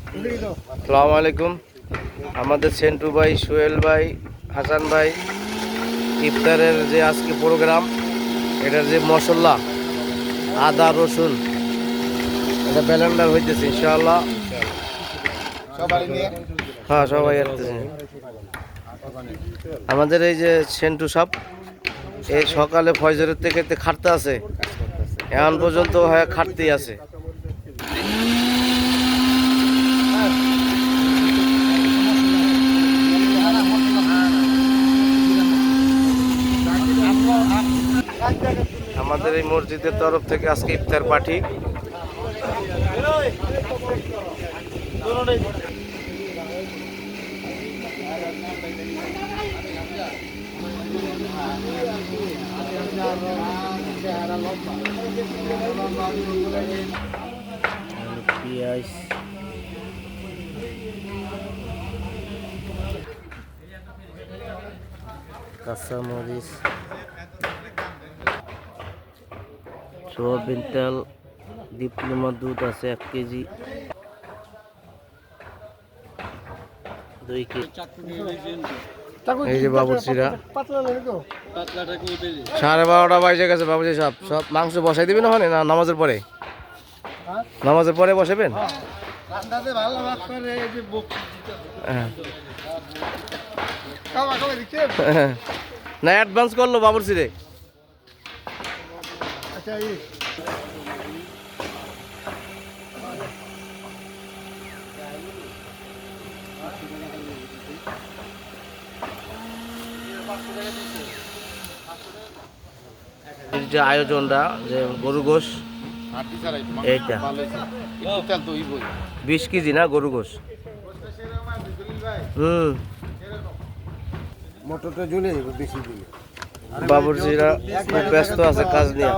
আসসালামু আলাইকুম। আমাদের সেন্টু ভাই, সোহেল ভাই, হাসান ভাই ইফতারের যে আজকে প্রোগ্রাম, এটার যে মশলা আদা রসুন এটা ব্যালেন্ডার হইতেছে ইনশাআল্লাহ। হ্যাঁ, সবাই আসতেছে। আমাদের এই যে সেন্টু সাপ এই সকালে ফজরের থেকে খাটতে আছে, এখন পর্যন্ত হয় খাটতেই আছে। আমাদের এই মসজিদের তরফ থেকে আজকে ইফতার পার্টি। পেঁয়াজ, কাঁচামরিচ, সোয়াবিন তেল, ডিপ্লোমা দুধ আছে 1 কেজি, 2 কেজি। এই যে বাবুর্চিরা 12:30 বাজে গেছে। বাবুর্চি সব সব মাংস বসাই দিবেন ওখানে না নামাজের পরে? নামাজের পরে বসাবেন? না অ্যাডভান্স করলো বাবুর্চি রে। যে আয়োজনটা যে গরু গোশ, এইটা 20 কেজি না গরু গোশ। মোটরটা জ্বলে যাবে বেশি দিলে। বাবুর্চিরা খুব ব্যস্ত আছে কাজ নিয়ে।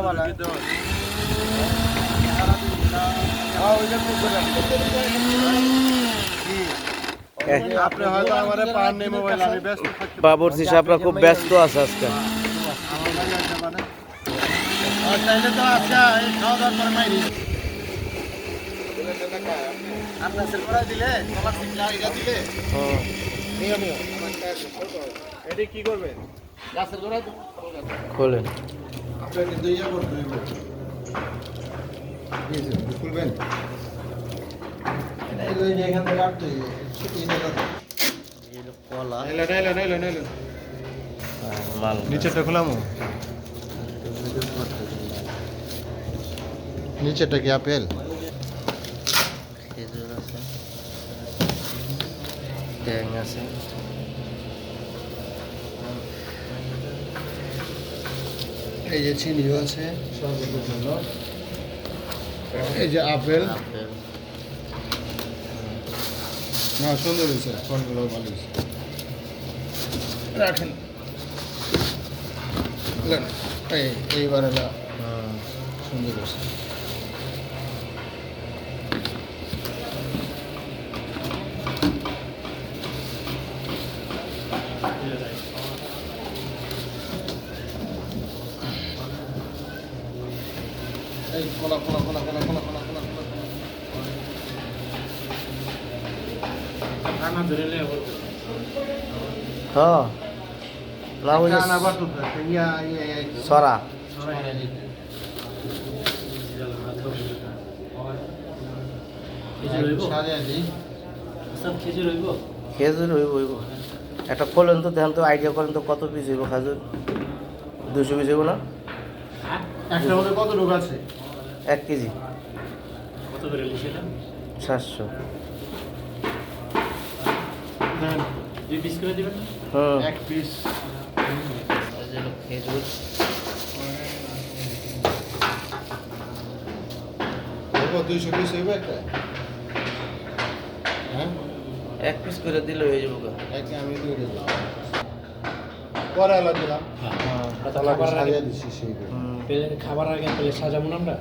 বাবুর্চি সাহেবরা খুব ব্যস্ত আছে আজকে। কি করবেন? খোলেন। খুলবেন নিচেরটা খোলাম, নিচেরটা কি আপেল? খেজুর আছে, ট্যাং আছে, এই যে চিনিও আছে সর্বদের জন্য। এই যে আপেল, না সুন্দর হয়েছে, ফলগুলো ভালো হয়েছে। রাখেন এইবার সুন্দর হয়েছে। এই খোলা খোলা খোলা খোলা খোলা খোলা খোলা খোলা খানা ধরে লে বলতে। হ্যাঁ না ওই খানা বাটু ইয়া সরা খেজুর হইব। একটা খোলেন তো, দেখেন তো, আইডিয়া করেন তো কত পিস হইব খেজুর? 200 পিস হইব না? একটা মধ্যে কত লোক আছে? 1 কেজি 700। 2 পিস করে দিবেন। 1 পিস খেজুর। দেখো 200 পিস হইবে একটা। হ্যাঁ 1 পিস করে দিলে হয়ে যাবো। একটা আমি দিয়ে দিলাম, পরে আলাদা দিলাম। হ্যাঁ তাহলে সাজিয়ে দিছি সেই খাবার আগে পেলে সাজাবো না আমরা।